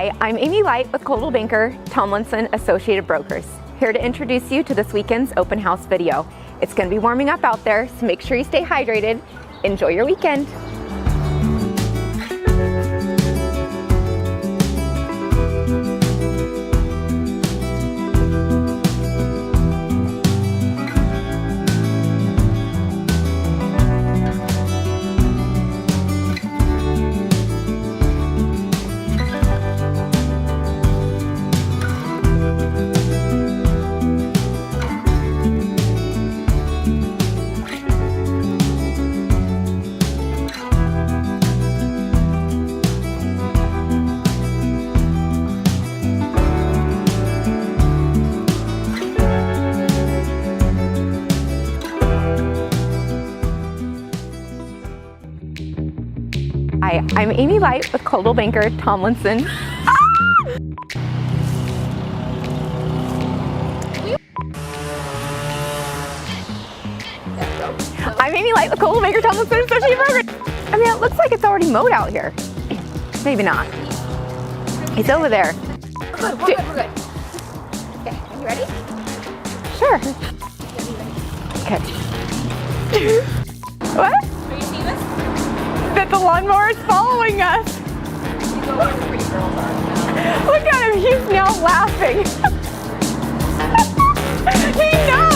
Hi, I'm Amy Leicht with Coldwell Banker, Tomlinson Associated Brokers, here to introduce you to this weekend's open house video. It's going to be warming up out there, so make sure you stay hydrated. Enjoy your weekend. Hi, I'm Amy Leicht with Coldwell Banker, Tomlinson. I'm Amy Leicht with Coldwell Banker, Tomlinson Associated Brokers. I mean, it looks like it's already mowed out here. Maybe not. It's over there. We're good. Okay, are you ready? Sure. Okay. What? Are you seeing this? That the lawnmower is following us. You know where the pretty girls are. Look at him, he's now laughing. He knows.